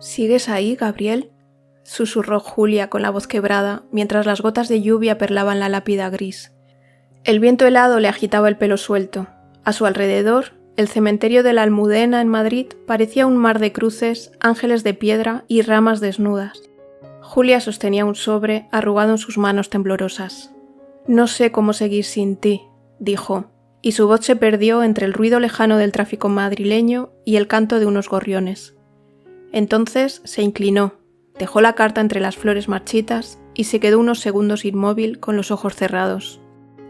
¿Sigues ahí, Gabriel?, susurró Julia con la voz quebrada mientras las gotas de lluvia perlaban la lápida gris. El viento helado le agitaba el pelo suelto. A su alrededor, el cementerio de la Almudena en Madrid parecía un mar de cruces, ángeles de piedra y ramas desnudas. Julia sostenía un sobre arrugado en sus manos temblorosas. «No sé cómo seguir sin ti», dijo, y su voz se perdió entre el ruido lejano del tráfico madrileño y el canto de unos gorriones. Entonces se inclinó, dejó la carta entre las flores marchitas y se quedó unos segundos inmóvil con los ojos cerrados.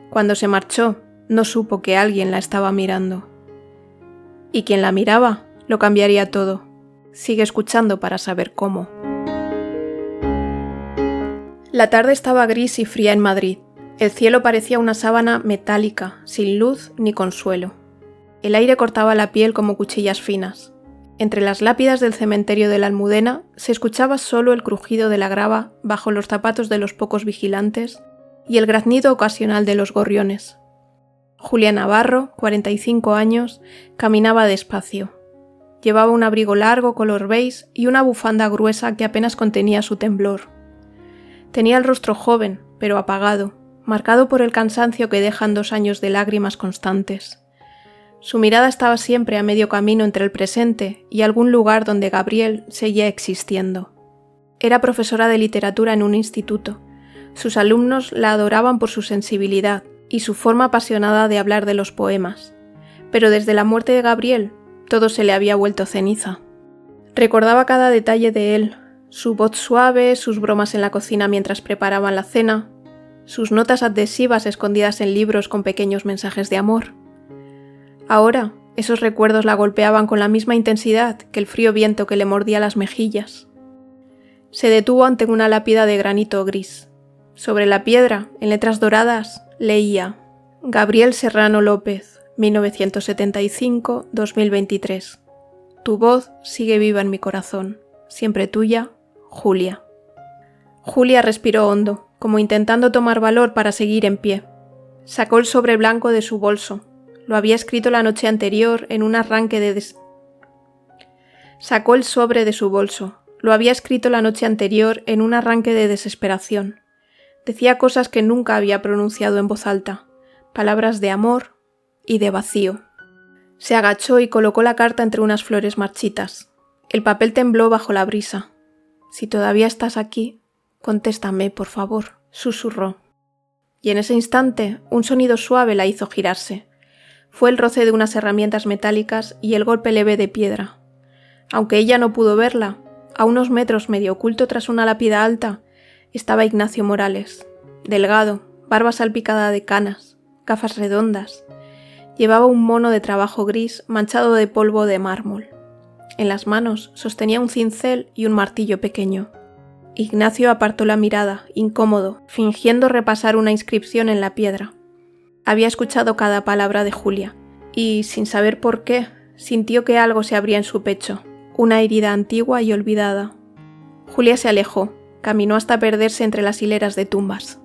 Cuando se marchó, no supo que alguien la estaba mirando. Y quien la miraba lo cambiaría todo. Sigue escuchando para saber cómo. La tarde estaba gris y fría en Madrid. El cielo parecía una sábana metálica, sin luz ni consuelo. El aire cortaba la piel como cuchillas finas. Entre las lápidas del cementerio de la Almudena se escuchaba solo el crujido de la grava bajo los zapatos de los pocos vigilantes y el graznido ocasional de los gorriones. Julia Navarro, 45 años, caminaba despacio. Llevaba un abrigo largo color beige y una bufanda gruesa que apenas contenía su temblor. Tenía el rostro joven, pero apagado, marcado por el cansancio que dejan 2 años de lágrimas constantes. Su mirada estaba siempre a medio camino entre el presente y algún lugar donde Gabriel seguía existiendo. Era profesora de literatura en un instituto. Sus alumnos la adoraban por su sensibilidad y su forma apasionada de hablar de los poemas. Pero desde la muerte de Gabriel, todo se le había vuelto ceniza. Recordaba cada detalle de él, su voz suave, sus bromas en la cocina mientras preparaban la cena, sus notas adhesivas escondidas en libros con pequeños mensajes de amor. Ahora, esos recuerdos la golpeaban con la misma intensidad que el frío viento que le mordía las mejillas. Se detuvo ante una lápida de granito gris. Sobre la piedra, en letras doradas, leía: Gabriel Serrano López, 1975-2023. Tu voz sigue viva en mi corazón. Siempre tuya, Julia. Julia respiró hondo, como intentando tomar valor para seguir en pie. Sacó el sobre blanco de su bolso. Lo había escrito la noche anterior en un arranque de Sacó el sobre de su bolso. Lo había escrito la noche anterior en un arranque de desesperación. Decía cosas que nunca había pronunciado en voz alta, palabras de amor y de vacío. Se agachó y colocó la carta entre unas flores marchitas. El papel tembló bajo la brisa. Si todavía estás aquí, contéstame, por favor, susurró. Y en ese instante, un sonido suave la hizo girarse. Fue el roce de unas herramientas metálicas y el golpe leve de piedra. Aunque ella no pudo verla, a unos metros medio oculto tras una lápida alta, estaba Ignacio Morales, delgado, barba salpicada de canas, gafas redondas. Llevaba un mono de trabajo gris manchado de polvo de mármol. En las manos sostenía un cincel y un martillo pequeño. Ignacio apartó la mirada, incómodo, fingiendo repasar una inscripción en la piedra. Había escuchado cada palabra de Julia, y, sin saber por qué, sintió que algo se abría en su pecho, una herida antigua y olvidada. Julia se alejó, caminó hasta perderse entre las hileras de tumbas.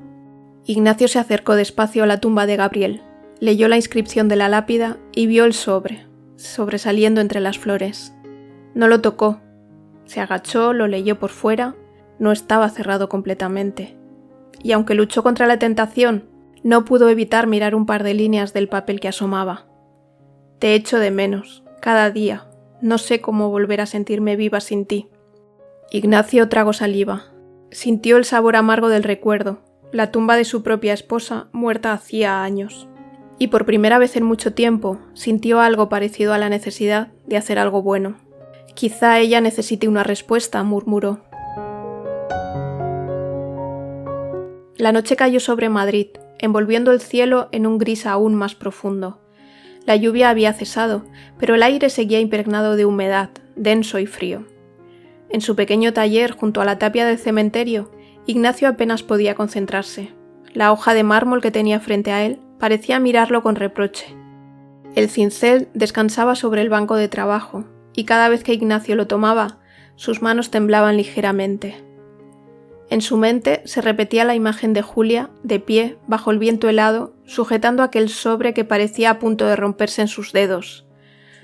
Ignacio se acercó despacio a la tumba de Gabriel, leyó la inscripción de la lápida y vio el sobre, sobresaliendo entre las flores. No lo tocó. Se agachó, lo leyó por fuera, no estaba cerrado completamente. Y aunque luchó contra la tentación, no pudo evitar mirar un par de líneas del papel que asomaba. Te echo de menos, cada día. No sé cómo volver a sentirme viva sin ti. Ignacio tragó saliva. Sintió el sabor amargo del recuerdo, la tumba de su propia esposa, muerta hacía años. Y por primera vez en mucho tiempo, sintió algo parecido a la necesidad de hacer algo bueno. Quizá ella necesite una respuesta, murmuró. La noche cayó sobre Madrid, envolviendo el cielo en un gris aún más profundo. La lluvia había cesado, pero el aire seguía impregnado de humedad, denso y frío. En su pequeño taller, junto a la tapia del cementerio, Ignacio apenas podía concentrarse. La hoja de mármol que tenía frente a él parecía mirarlo con reproche. El cincel descansaba sobre el banco de trabajo, y cada vez que Ignacio lo tomaba, sus manos temblaban ligeramente. En su mente se repetía la imagen de Julia, de pie, bajo el viento helado, sujetando aquel sobre que parecía a punto de romperse en sus dedos.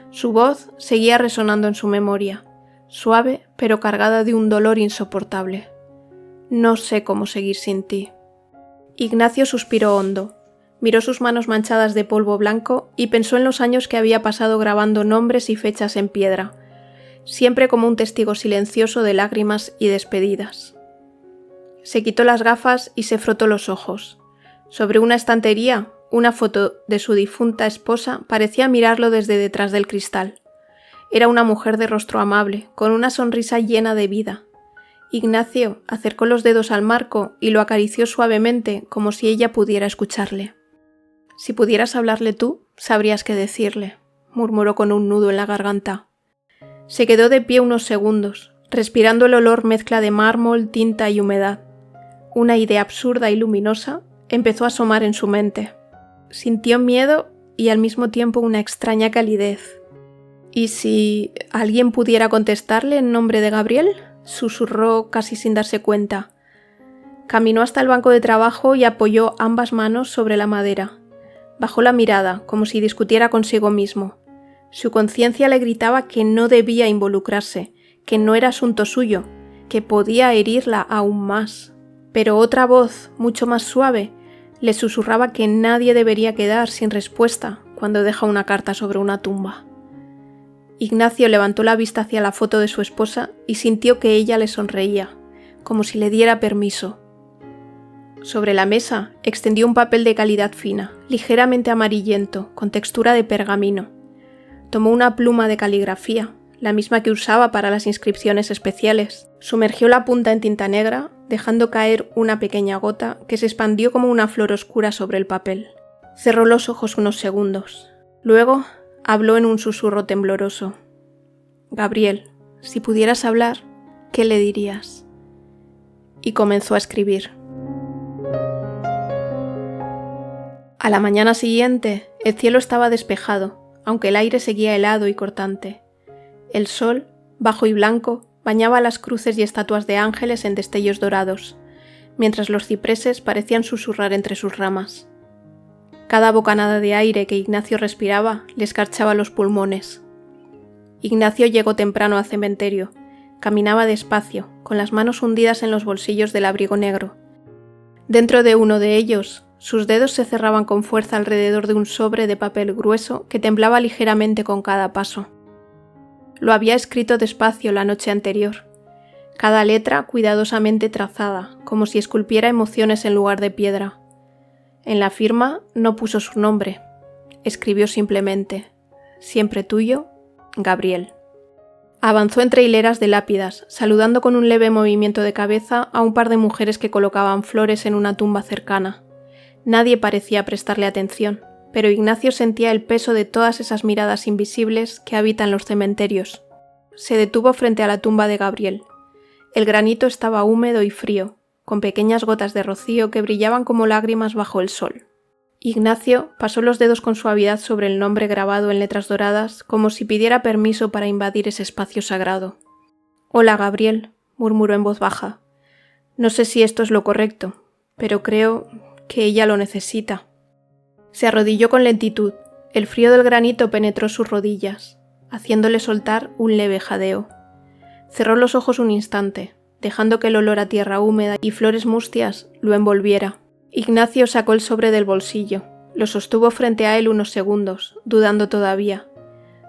Su voz seguía resonando en su memoria, suave pero cargada de un dolor insoportable. No sé cómo seguir sin ti. Ignacio suspiró hondo, miró sus manos manchadas de polvo blanco y pensó en los años que había pasado grabando nombres y fechas en piedra, siempre como un testigo silencioso de lágrimas y despedidas. Se quitó las gafas y se frotó los ojos. Sobre una estantería, una foto de su difunta esposa parecía mirarlo desde detrás del cristal. Era una mujer de rostro amable, con una sonrisa llena de vida. Ignacio acercó los dedos al marco y lo acarició suavemente, como si ella pudiera escucharle. «Si pudieras hablarle tú, sabrías qué decirle», murmuró con un nudo en la garganta. Se quedó de pie unos segundos, respirando el olor mezcla de mármol, tinta y humedad. Una idea absurda y luminosa empezó a asomar en su mente. Sintió miedo y al mismo tiempo una extraña calidez. «¿Y si alguien pudiera contestarle en nombre de Gabriel?», susurró casi sin darse cuenta. Caminó hasta el banco de trabajo y apoyó ambas manos sobre la madera. Bajó la mirada, como si discutiera consigo mismo. Su conciencia le gritaba que no debía involucrarse, que no era asunto suyo, que podía herirla aún más. Pero otra voz, mucho más suave, le susurraba que nadie debería quedar sin respuesta cuando deja una carta sobre una tumba. Ignacio levantó la vista hacia la foto de su esposa y sintió que ella le sonreía, como si le diera permiso. Sobre la mesa extendió un papel de calidad fina, ligeramente amarillento, con textura de pergamino. Tomó una pluma de caligrafía, la misma que usaba para las inscripciones especiales. Sumergió la punta en tinta negra, dejando caer una pequeña gota que se expandió como una flor oscura sobre el papel. Cerró los ojos unos segundos. Luego habló en un susurro tembloroso. «Gabriel, si pudieras hablar, ¿qué le dirías?». Y comenzó a escribir. A la mañana siguiente, el cielo estaba despejado, aunque el aire seguía helado y cortante. El sol, bajo y blanco, bañaba las cruces y estatuas de ángeles en destellos dorados, mientras los cipreses parecían susurrar entre sus ramas. Cada bocanada de aire que Ignacio respiraba le escarchaba los pulmones. Ignacio llegó temprano al cementerio. Caminaba despacio, con las manos hundidas en los bolsillos del abrigo negro. Dentro de uno de ellos, sus dedos se cerraban con fuerza alrededor de un sobre de papel grueso que temblaba ligeramente con cada paso. Lo había escrito despacio la noche anterior. Cada letra cuidadosamente trazada, como si esculpiera emociones en lugar de piedra. En la firma no puso su nombre. Escribió simplemente: «Siempre tuyo, Gabriel». Avanzó entre hileras de lápidas, saludando con un leve movimiento de cabeza a un par de mujeres que colocaban flores en una tumba cercana. Nadie parecía prestarle atención, pero Ignacio sentía el peso de todas esas miradas invisibles que habitan los cementerios. Se detuvo frente a la tumba de Gabriel. El granito estaba húmedo y frío, con pequeñas gotas de rocío que brillaban como lágrimas bajo el sol. Ignacio pasó los dedos con suavidad sobre el nombre grabado en letras doradas, como si pidiera permiso para invadir ese espacio sagrado. «Hola, Gabriel», murmuró en voz baja. «No sé si esto es lo correcto, pero creo que ella lo necesita». Se arrodilló con lentitud. El frío del granito penetró sus rodillas, haciéndole soltar un leve jadeo. Cerró los ojos un instante, dejando que el olor a tierra húmeda y flores mustias lo envolviera. Ignacio sacó el sobre del bolsillo. Lo sostuvo frente a él unos segundos, dudando todavía.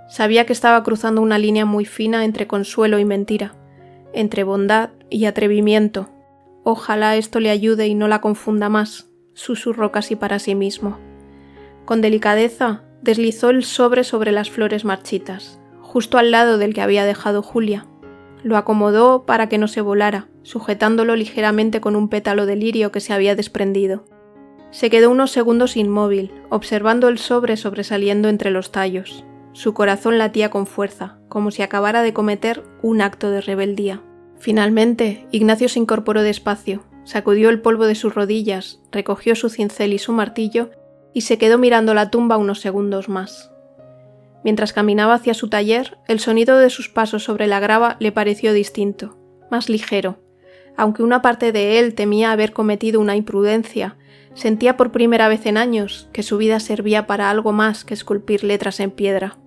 Sabía que estaba cruzando una línea muy fina entre consuelo y mentira, entre bondad y atrevimiento. «Ojalá esto le ayude y no la confunda más», susurró casi para sí mismo. Con delicadeza deslizó el sobre las flores marchitas, justo al lado del que había dejado Julia. Lo acomodó para que no se volara, sujetándolo ligeramente con un pétalo de lirio que se había desprendido. Se quedó unos segundos inmóvil, observando el sobre sobresaliendo entre los tallos. Su corazón latía con fuerza, como si acabara de cometer un acto de rebeldía. Finalmente, Ignacio se incorporó despacio, sacudió el polvo de sus rodillas, recogió su cincel y su martillo y se quedó mirando la tumba unos segundos más. Mientras caminaba hacia su taller, el sonido de sus pasos sobre la grava le pareció distinto, más ligero. Aunque una parte de él temía haber cometido una imprudencia, sentía por primera vez en años que su vida servía para algo más que esculpir letras en piedra.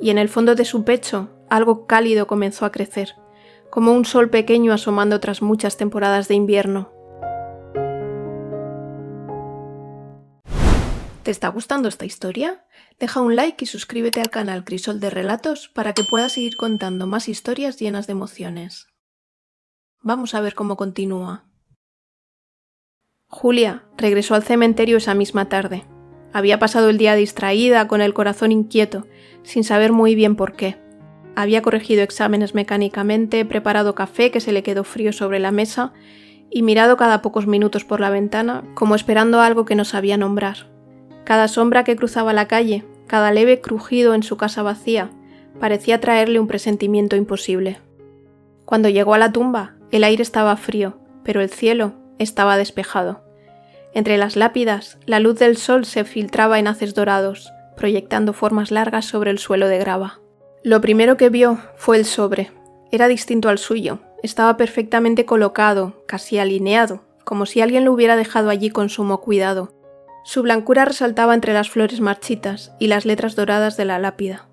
Y en el fondo de su pecho algo cálido comenzó a crecer, como un sol pequeño asomando tras muchas temporadas de invierno. ¿Te está gustando esta historia? Deja un like y suscríbete al canal Crisol de Relatos para que puedas seguir contando más historias llenas de emociones. Vamos a ver cómo continúa. Julia regresó al cementerio esa misma tarde. Había pasado el día distraída, con el corazón inquieto, sin saber muy bien por qué. Había corregido exámenes mecánicamente, preparado café que se le quedó frío sobre la mesa y mirado cada pocos minutos por la ventana, como esperando algo que no sabía nombrar. Cada sombra que cruzaba la calle, cada leve crujido en su casa vacía, parecía traerle un presentimiento imposible. Cuando llegó a la tumba, el aire estaba frío, pero el cielo estaba despejado. Entre las lápidas, la luz del sol se filtraba en haces dorados, proyectando formas largas sobre el suelo de grava. Lo primero que vio fue el sobre. Era distinto al suyo, estaba perfectamente colocado, casi alineado, como si alguien lo hubiera dejado allí con sumo cuidado. Su blancura resaltaba entre las flores marchitas y las letras doradas de la lápida.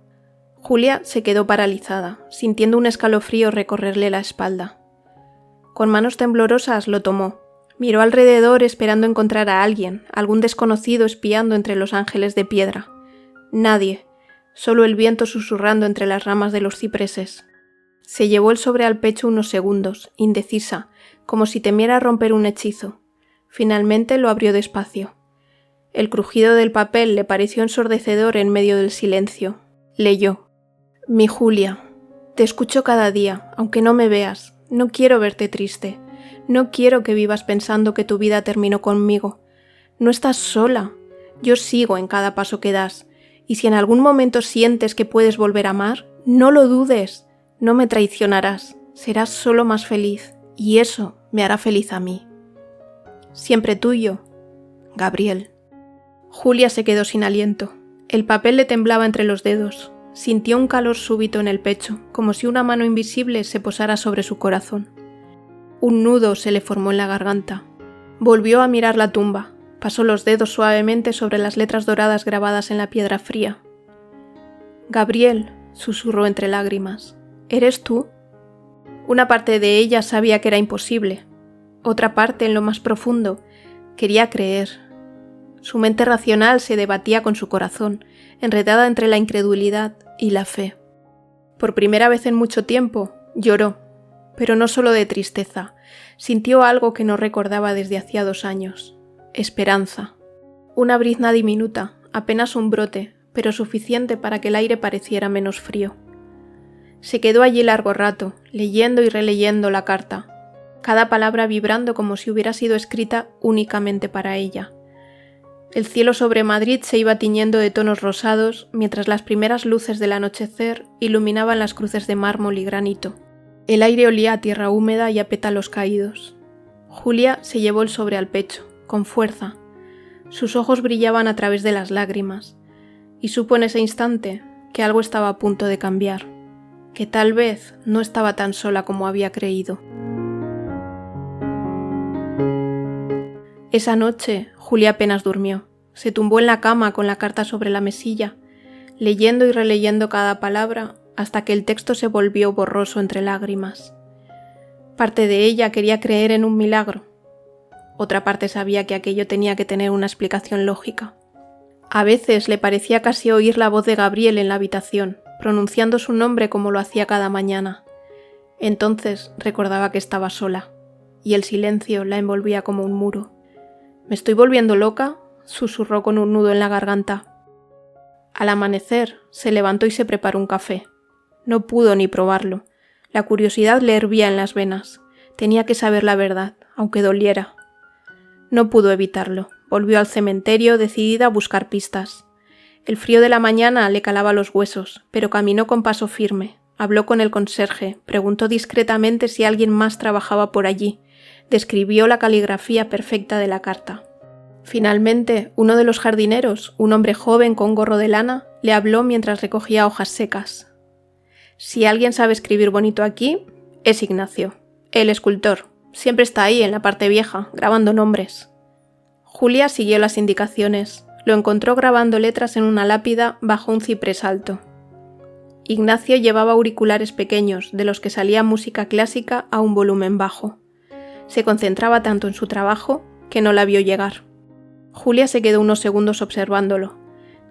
Julia se quedó paralizada, sintiendo un escalofrío recorrerle la espalda. Con manos temblorosas lo tomó. Miró alrededor esperando encontrar a alguien, algún desconocido espiando entre los ángeles de piedra. Nadie, solo el viento susurrando entre las ramas de los cipreses. Se llevó el sobre al pecho unos segundos, indecisa, como si temiera romper un hechizo. Finalmente lo abrió despacio. El crujido del papel le pareció ensordecedor en medio del silencio. Leyó: Mi Julia, te escucho cada día, aunque no me veas. No quiero verte triste. No quiero que vivas pensando que tu vida terminó conmigo. No estás sola. Yo sigo en cada paso que das. Y si en algún momento sientes que puedes volver a amar, no lo dudes. No me traicionarás. Serás solo más feliz. Y eso me hará feliz a mí. Siempre tuyo, Gabriel. Julia se quedó sin aliento. El papel le temblaba entre los dedos. Sintió un calor súbito en el pecho, como si una mano invisible se posara sobre su corazón. Un nudo se le formó en la garganta. Volvió a mirar la tumba. Pasó los dedos suavemente sobre las letras doradas grabadas en la piedra fría. Gabriel, susurró entre lágrimas, ¿eres tú? Una parte de ella sabía que era imposible. Otra parte, en lo más profundo, quería creer. Su mente racional se debatía con su corazón, enredada entre la incredulidad y la fe. Por primera vez en mucho tiempo, lloró, pero no solo de tristeza. Sintió algo que no recordaba desde hacía 2 años. Esperanza. Una brizna diminuta, apenas un brote, pero suficiente para que el aire pareciera menos frío. Se quedó allí largo rato, leyendo y releyendo la carta, cada palabra vibrando como si hubiera sido escrita únicamente para ella. El cielo sobre Madrid se iba tiñendo de tonos rosados, mientras las primeras luces del anochecer iluminaban las cruces de mármol y granito. El aire olía a tierra húmeda y a pétalos caídos. Julia se llevó el sobre al pecho, con fuerza. Sus ojos brillaban a través de las lágrimas, y supo en ese instante que algo estaba a punto de cambiar, que tal vez no estaba tan sola como había creído. Esa noche, Julia apenas durmió. Se tumbó en la cama con la carta sobre la mesilla, leyendo y releyendo cada palabra hasta que el texto se volvió borroso entre lágrimas. Parte de ella quería creer en un milagro. Otra parte sabía que aquello tenía que tener una explicación lógica. A veces le parecía casi oír la voz de Gabriel en la habitación, pronunciando su nombre como lo hacía cada mañana. Entonces recordaba que estaba sola, y el silencio la envolvía como un muro. ¿Me estoy volviendo loca?, susurró con un nudo en la garganta. Al amanecer, se levantó y se preparó un café. No pudo ni probarlo. La curiosidad le hervía en las venas. Tenía que saber la verdad, aunque doliera. No pudo evitarlo. Volvió al cementerio, decidida a buscar pistas. El frío de la mañana le calaba los huesos, pero caminó con paso firme. Habló con el conserje, preguntó discretamente si alguien más trabajaba por allí. Describió la caligrafía perfecta de la carta. Finalmente, uno de los jardineros, un hombre joven con gorro de lana, le habló mientras recogía hojas secas. Si alguien sabe escribir bonito aquí, es Ignacio, el escultor. Siempre está ahí en la parte vieja, grabando nombres. Julia siguió las indicaciones. Lo encontró grabando letras en una lápida bajo un ciprés alto. Ignacio llevaba auriculares pequeños, de los que salía música clásica a un volumen bajo. Se concentraba tanto en su trabajo que no la vio llegar. Julia se quedó unos segundos observándolo.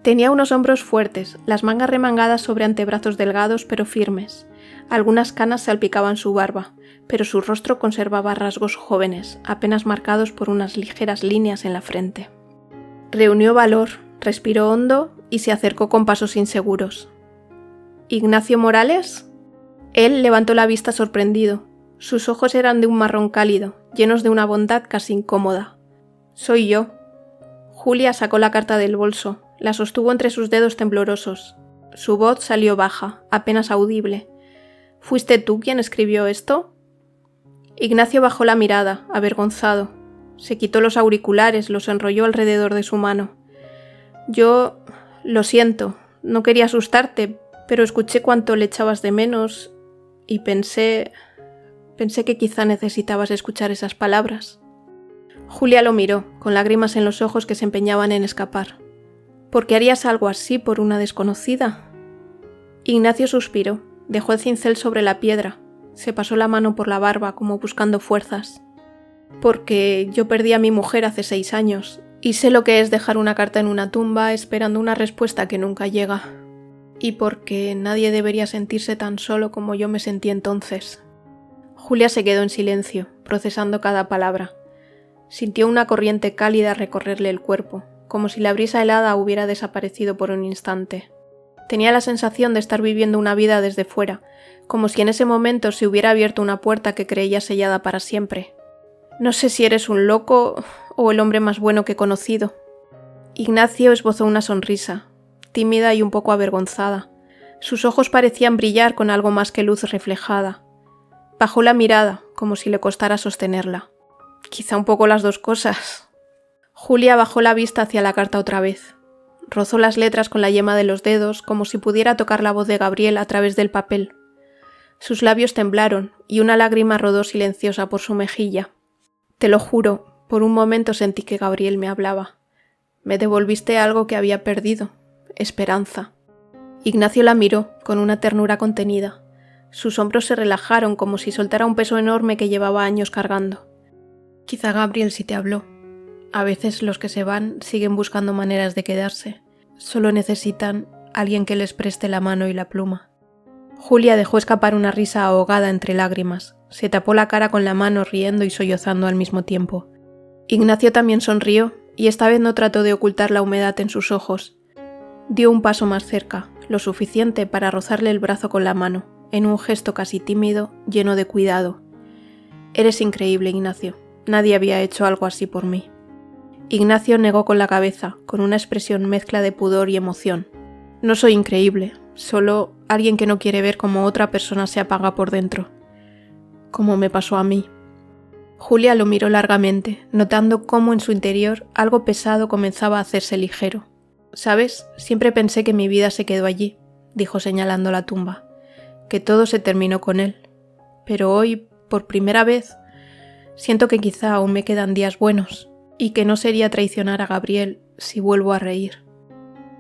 Tenía unos hombros fuertes, las mangas remangadas sobre antebrazos delgados pero firmes. Algunas canas salpicaban su barba, pero su rostro conservaba rasgos jóvenes, apenas marcados por unas ligeras líneas en la frente. Reunió valor, respiró hondo y se acercó con pasos inseguros. ¿Ignacio Morales? Él levantó la vista sorprendido. Sus ojos eran de un marrón cálido, llenos de una bondad casi incómoda. Soy yo. Julia sacó la carta del bolso, la sostuvo entre sus dedos temblorosos. Su voz salió baja, apenas audible. ¿Fuiste tú quien escribió esto? Ignacio bajó la mirada, avergonzado. Se quitó los auriculares, los enrolló alrededor de su mano. Yo... lo siento, no quería asustarte, pero escuché cuánto le echabas de menos y pensé que quizá necesitabas escuchar esas palabras. Julia lo miró, con lágrimas en los ojos que se empeñaban en escapar. ¿Por qué harías algo así por una desconocida? Ignacio suspiró, dejó el cincel sobre la piedra, se pasó la mano por la barba como buscando fuerzas. Porque yo perdí a mi mujer hace 6 años, y sé lo que es dejar una carta en una tumba esperando una respuesta que nunca llega. Y porque nadie debería sentirse tan solo como yo me sentí entonces. Julia se quedó en silencio, procesando cada palabra. Sintió una corriente cálida recorrerle el cuerpo, como si la brisa helada hubiera desaparecido por un instante. Tenía la sensación de estar viviendo una vida desde fuera, como si en ese momento se hubiera abierto una puerta que creía sellada para siempre. No sé si eres un loco o el hombre más bueno que he conocido. Ignacio esbozó una sonrisa, tímida y un poco avergonzada. Sus ojos parecían brillar con algo más que luz reflejada. Bajó la mirada, como si le costara sostenerla. Quizá un poco las dos cosas. Julia bajó la vista hacia la carta otra vez. Rozó las letras con la yema de los dedos, como si pudiera tocar la voz de Gabriel a través del papel. Sus labios temblaron y una lágrima rodó silenciosa por su mejilla. Te lo juro, por un momento sentí que Gabriel me hablaba. Me devolviste algo que había perdido, esperanza. Ignacio la miró con una ternura contenida. Sus hombros se relajaron como si soltara un peso enorme que llevaba años cargando. Quizá Gabriel sí te habló. A veces los que se van siguen buscando maneras de quedarse. Solo necesitan alguien que les preste la mano y la pluma. Julia dejó escapar una risa ahogada entre lágrimas. Se tapó la cara con la mano riendo y sollozando al mismo tiempo. Ignacio también sonrió y esta vez no trató de ocultar la humedad en sus ojos. Dio un paso más cerca, lo suficiente para rozarle el brazo con la mano, en un gesto casi tímido, lleno de cuidado. Eres increíble, Ignacio. Nadie había hecho algo así por mí. Ignacio negó con la cabeza, con una expresión mezcla de pudor y emoción. No soy increíble, solo alguien que no quiere ver cómo otra persona se apaga por dentro. Como me pasó a mí. Julia lo miró largamente, notando cómo en su interior algo pesado comenzaba a hacerse ligero. ¿Sabes? Siempre pensé que mi vida se quedó allí, dijo señalando la tumba, que todo se terminó con él. Pero hoy, por primera vez, siento que quizá aún me quedan días buenos y que no sería traicionar a Gabriel si vuelvo a reír.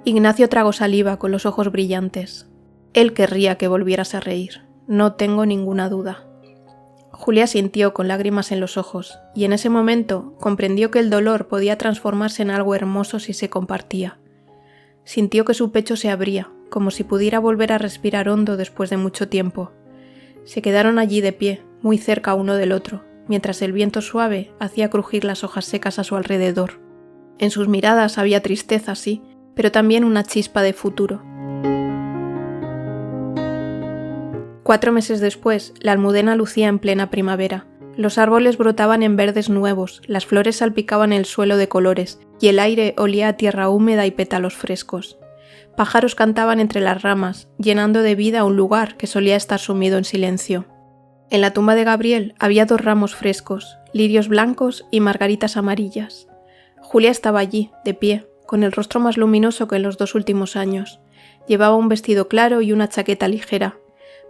Ignacio tragó saliva con los ojos brillantes. Él querría que volvieras a reír, no tengo ninguna duda. Julia sintió con lágrimas en los ojos y en ese momento comprendió que el dolor podía transformarse en algo hermoso si se compartía. Sintió que su pecho se abría, como si pudiera volver a respirar hondo después de mucho tiempo. Se quedaron allí de pie, muy cerca uno del otro, mientras el viento suave hacía crujir las hojas secas a su alrededor. En sus miradas había tristeza, sí, pero también una chispa de futuro. 4 meses después, la Almudena lucía en plena primavera. Los árboles brotaban en verdes nuevos, las flores salpicaban el suelo de colores y el aire olía a tierra húmeda y pétalos frescos. Pájaros cantaban entre las ramas, llenando de vida un lugar que solía estar sumido en silencio. En la tumba de Gabriel había 2 ramos frescos, lirios blancos y margaritas amarillas. Julia estaba allí, de pie, con el rostro más luminoso que en los 2 últimos años. Llevaba un vestido claro y una chaqueta ligera.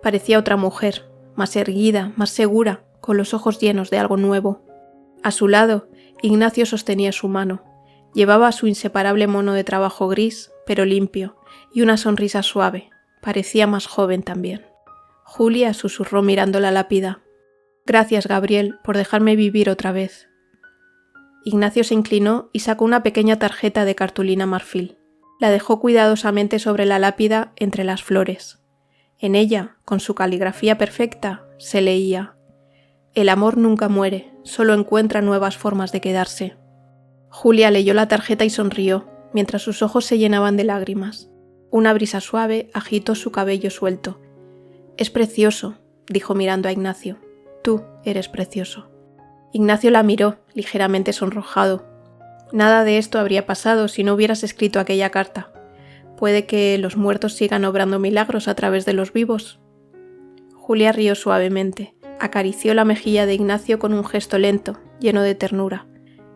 Parecía otra mujer, más erguida, más segura, con los ojos llenos de algo nuevo. A su lado, Ignacio sostenía su mano. Llevaba su inseparable mono de trabajo gris, pero limpio, y una sonrisa suave, Parecía más joven también. Julia susurró mirando la lápida. «Gracias, Gabriel, por dejarme vivir otra vez». Ignacio se inclinó y sacó una pequeña tarjeta de cartulina marfil. La dejó cuidadosamente sobre la lápida entre las flores. En ella, con su caligrafía perfecta, se leía: «El amor nunca muere, solo encuentra nuevas formas de quedarse». Julia leyó la tarjeta y sonrió, mientras sus ojos se llenaban de lágrimas. Una brisa suave agitó su cabello suelto. «Es precioso», dijo mirando a Ignacio. «Tú eres precioso». Ignacio la miró, ligeramente sonrojado. «Nada de esto habría pasado si no hubieras escrito aquella carta. ¿Puede que los muertos sigan obrando milagros a través de los vivos?» Julia rió suavemente. Acarició la mejilla de Ignacio con un gesto lento, lleno de ternura.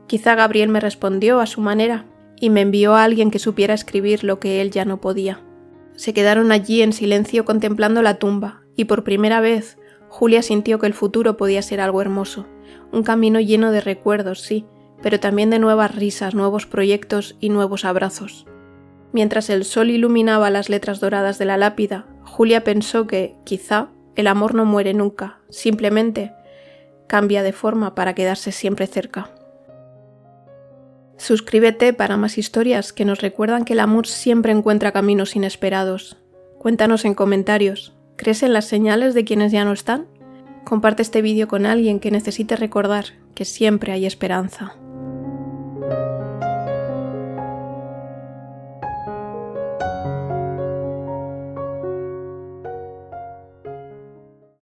«Quizá Gabriel me respondió a su manera y me envió a alguien que supiera escribir lo que él ya no podía». Se quedaron allí en silencio contemplando la tumba, y por primera vez Julia sintió que el futuro podía ser algo hermoso, un camino lleno de recuerdos, sí, pero también de nuevas risas, nuevos proyectos y nuevos abrazos. Mientras el sol iluminaba las letras doradas de la lápida, Julia pensó que, quizá, el amor no muere nunca, simplemente cambia de forma para quedarse siempre cerca. Suscríbete para más historias que nos recuerdan que el amor siempre encuentra caminos inesperados. Cuéntanos en comentarios, ¿crees en las señales de quienes ya no están? Comparte este vídeo con alguien que necesite recordar que siempre hay esperanza.